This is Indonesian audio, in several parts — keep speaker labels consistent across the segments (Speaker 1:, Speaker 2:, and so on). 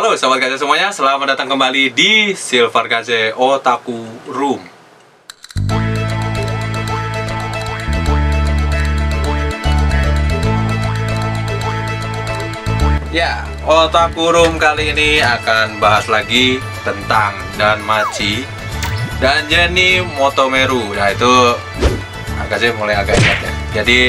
Speaker 1: Halo Sobat Kaze semuanya, selamat datang kembali di Silver Kaze Otaku Room. Ya, Otaku Room kali ini akan bahas lagi tentang Danmachi dan Jenny Motomeru. Nah itu Kaze mulai agak ingat ya. Jadi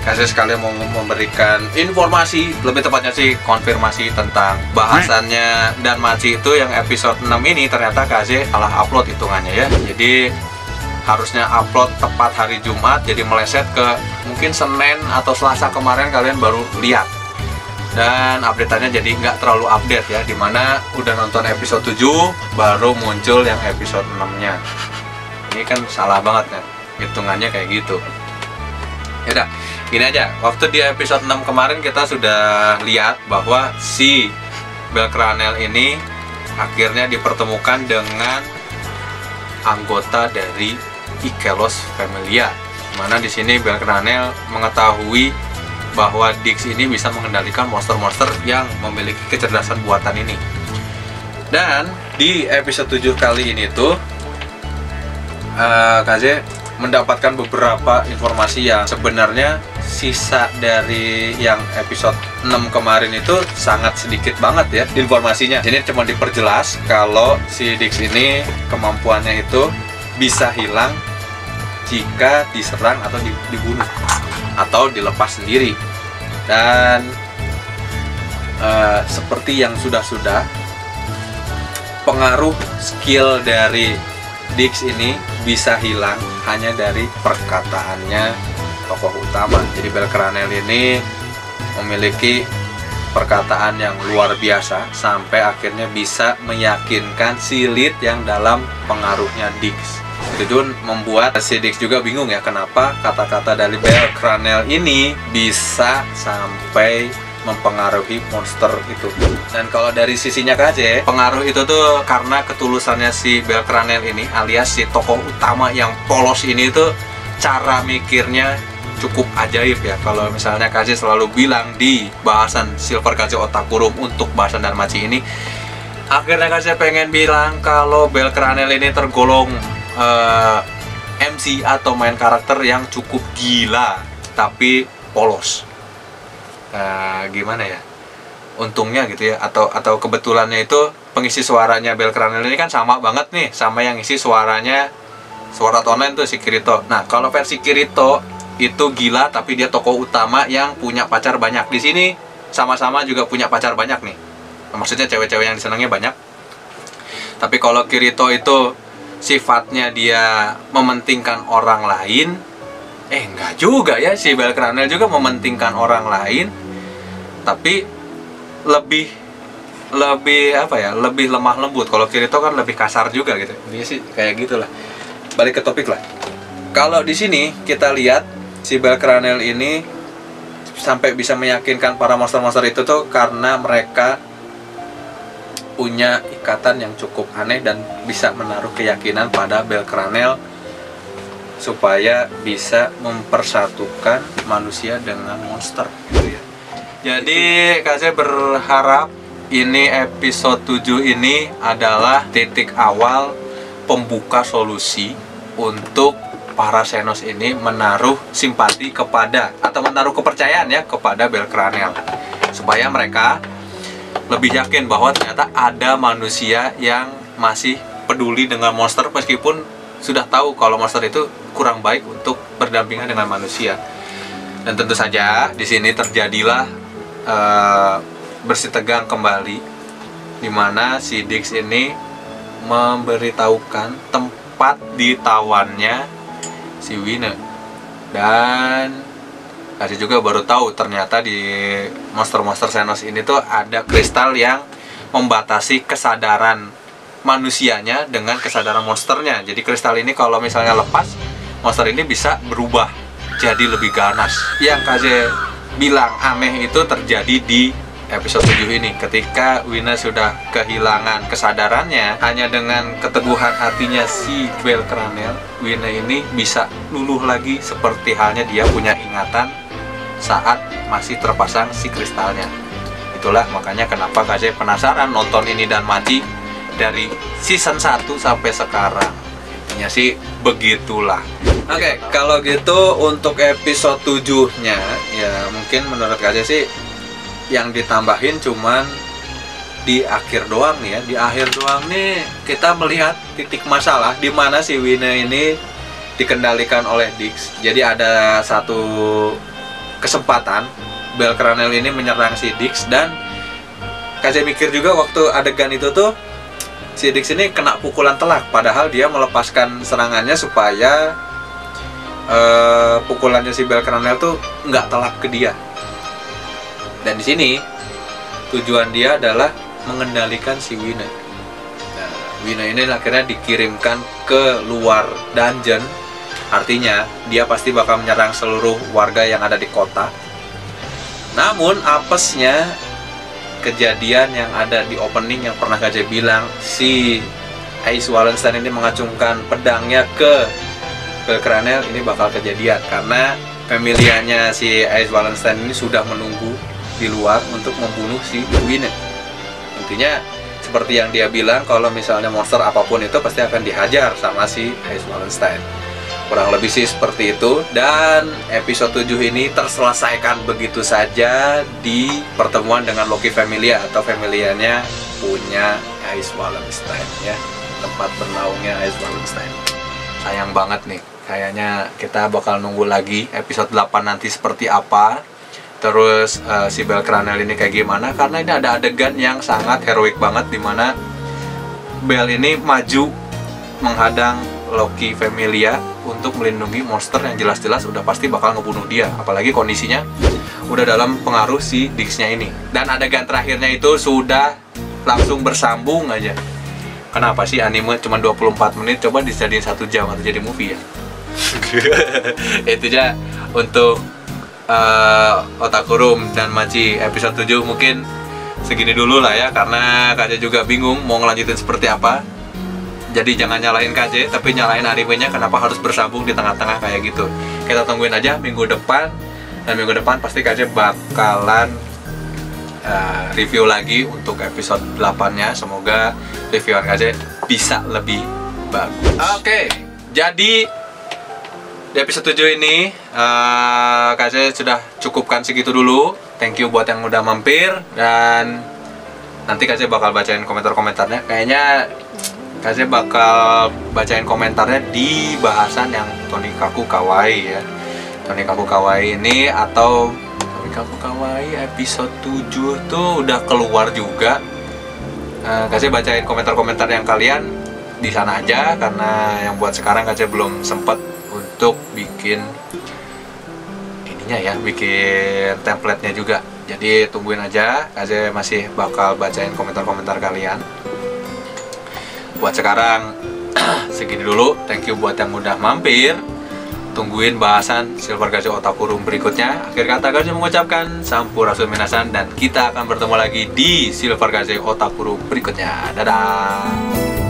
Speaker 1: Kaze sekalian mau memberikan informasi, lebih tepatnya sih konfirmasi tentang bahasannya Danmachi itu yang episode 6 ini ternyata Kaze salah upload hitungannya ya. Jadi harusnya upload tepat hari Jumat, jadi meleset ke mungkin Senin atau Selasa kemarin kalian baru lihat. Dan update-annya jadi nggak terlalu update ya, dimana udah nonton episode 7 baru muncul yang episode 6-nya. Ini kan salah banget kan, hitungannya kayak gitu. Yaudah, gini aja, waktu di episode 6 kemarin kita sudah lihat bahwa si Belcranel ini akhirnya dipertemukan dengan anggota dari Ikelos Familia, mana di sini Belcranel mengetahui bahwa Dix ini bisa mengendalikan monster-monster yang memiliki kecerdasan buatan ini. Dan di episode 7 kali ini tuh Kaze mendapatkan beberapa informasi yang sebenarnya sisa dari yang episode 6 kemarin itu sangat sedikit banget ya informasinya. Jadi cuma diperjelas kalau si Dix ini kemampuannya itu bisa hilang jika diserang atau dibunuh atau dilepas sendiri. Dan seperti yang sudah-sudah, pengaruh skill dari Dix ini bisa hilang hanya dari perkataannya tokoh utama. Jadi Belcranel ini memiliki perkataan yang luar biasa sampai akhirnya bisa meyakinkan si Lid yang dalam pengaruhnya Dix. Itu pun membuat si Dix juga bingung ya, kenapa kata-kata dari Belcranel ini bisa sampai mempengaruhi monster itu. Dan kalau dari sisinya Kaze, pengaruh itu tuh karena ketulusannya si Belcranel ini, alias si tokoh utama yang polos ini tuh cara mikirnya cukup ajaib ya. Kalau misalnya Kaze selalu bilang di bahasan Silver Kaze Otaku Room untuk bahasan Danmachi ini, akhirnya Kaze pengen bilang kalau Belcranel ini tergolong MC atau main karakter yang cukup gila tapi polos. Gimana ya, untungnya gitu ya, atau kebetulannya itu pengisi suaranya Belcranel ini kan sama banget nih sama yang isi suaranya Sword Art Online tuh si Kirito. Nah kalau versi Kirito itu gila tapi dia tokoh utama yang punya pacar banyak. Di sini sama-sama juga punya pacar banyak nih, maksudnya cewek-cewek yang disenangnya banyak. Tapi kalau Kirito itu sifatnya dia mementingkan orang lain, enggak juga ya, si Belcranel juga mementingkan orang lain tapi lebih apa ya, lebih lemah lembut. Kalau Kirito kan lebih kasar juga gitu. Dia sih kayak gitulah. Balik ke topik lah. Kalau di sini kita lihat si Belcranel ini sampai bisa meyakinkan para monster-monster itu tuh karena mereka punya ikatan yang cukup aneh dan bisa menaruh keyakinan pada Belcranel supaya bisa mempersatukan manusia dengan monster gitu ya. Jadi Kaze berharap ini episode 7 ini adalah titik awal pembuka solusi untuk para Xenos ini menaruh simpati kepada atau menaruh kepercayaan ya kepada Belcranel, supaya mereka lebih yakin bahwa ternyata ada manusia yang masih peduli dengan monster meskipun sudah tahu kalau monster itu kurang baik untuk berdampingan dengan manusia. Dan tentu saja di sini terjadilah bersih tegang kembali, dimana si Dix ini memberitahukan tempat ditawannya si Wine. Dan Kaze juga baru tahu ternyata di monster-monster Xenos ini tuh ada kristal yang membatasi kesadaran manusianya dengan kesadaran monsternya. Jadi kristal ini kalau misalnya lepas, monster ini bisa berubah jadi lebih ganas. Yang Kaze bilang aneh itu terjadi di episode 7 ini, ketika Wina sudah kehilangan kesadarannya. Hanya dengan keteguhan hatinya si Belcranel, Wina ini bisa luluh lagi seperti halnya dia punya ingatan saat masih terpasang si kristalnya. itulah makanya kenapa Kaze penasaran nonton ini dan Maji dari season 1 sampai sekarang. Intinya sih begitulah. Oke, kalau gitu untuk episode 7-nya ya mungkin menurut Kaze sih yang ditambahin cuman di akhir doang nih ya. Di akhir doang nih kita melihat titik masalah di mana si Wina ini dikendalikan oleh Dix. Jadi ada satu kesempatan Belkranel ini menyerang si Dix dan Kaze mikir juga waktu adegan itu tuh si Dix ini kena pukulan telak, padahal dia melepaskan serangannya supaya pukulannya si Belkranel tuh nggak telak ke dia. Dan di sini tujuan dia adalah mengendalikan si Wina. Nah, Wina ini akhirnya dikirimkan ke luar dungeon, artinya dia pasti bakal menyerang seluruh warga yang ada di kota. Namun apesnya kejadian yang ada di opening yang pernah Kaze bilang, si Ace Wallenstein ini mengacungkan pedangnya ke Belkranel, ini bakal kejadian karena familianya si Ace Wallenstein ini sudah menunggu di luar untuk membunuh si Wina. Intinya seperti yang dia bilang, kalau misalnya monster apapun itu pasti akan dihajar sama si Ace Wallenstein. Kurang lebih sih seperti itu. Dan episode 7 ini terselesaikan begitu saja di pertemuan dengan Loki Familia atau familianya punya Ace Wallenstein ya, tempat bernaungnya Ace Wallenstein. Sayang banget nih, kayaknya kita bakal nunggu lagi episode 8 nanti seperti apa. Terus si Belkranel ini kayak gimana, karena ini ada adegan yang sangat heroik banget dimana Bel ini maju menghadang Loki Familia untuk melindungi monster yang jelas-jelas udah pasti bakal ngebunuh dia, apalagi kondisinya udah dalam pengaruh si Dix-nya ini. Dan adegan terakhirnya itu sudah langsung bersambung aja. Kenapa sih anime cuma 24 menit coba dijadiin 1 jam atau jadi movie ya? Itu aja untuk Otakurum dan Machi episode 7 mungkin segini dulu lah ya, karena Kaze juga bingung mau ngelanjutin seperti apa. Jadi jangan nyalahin Kaze, tapi nyalahin animenya kenapa harus bersambung di tengah-tengah kayak gitu. Kita tungguin aja minggu depan, dan minggu depan pasti Kaze bakalan review lagi untuk episode 8-nya. Semoga reviewan Kaze bisa lebih bagus. Oke, jadi di episode 7 ini Kaze sudah cukupkan segitu dulu. Thank you buat yang udah mampir, dan nanti Kaze bakal bacain komentar-komentarnya. Kayaknya Kaze bakal bacain komentarnya di bahasan yang Tonikaku Kawaii ya. Tonikaku Kawaii ini atau Tonikaku Kawaii episode 7 tuh udah keluar juga. Kaze bacain komentar-komentar yang kalian di sana aja, karena yang buat sekarang Kaze belum sempet untuk bikin ininya ya, bikin template-nya juga. Jadi tungguin aja, Kaze masih bakal bacain komentar-komentar kalian. Buat sekarang segini dulu. Thank you buat yang udah mampir. Tungguin bahasan Silver Kaze Otakurum berikutnya. Akhir kata Kaze mengucapkan Sampurasun Minasan, dan kita akan bertemu lagi di Silver Kaze Otakurum berikutnya. Dadah.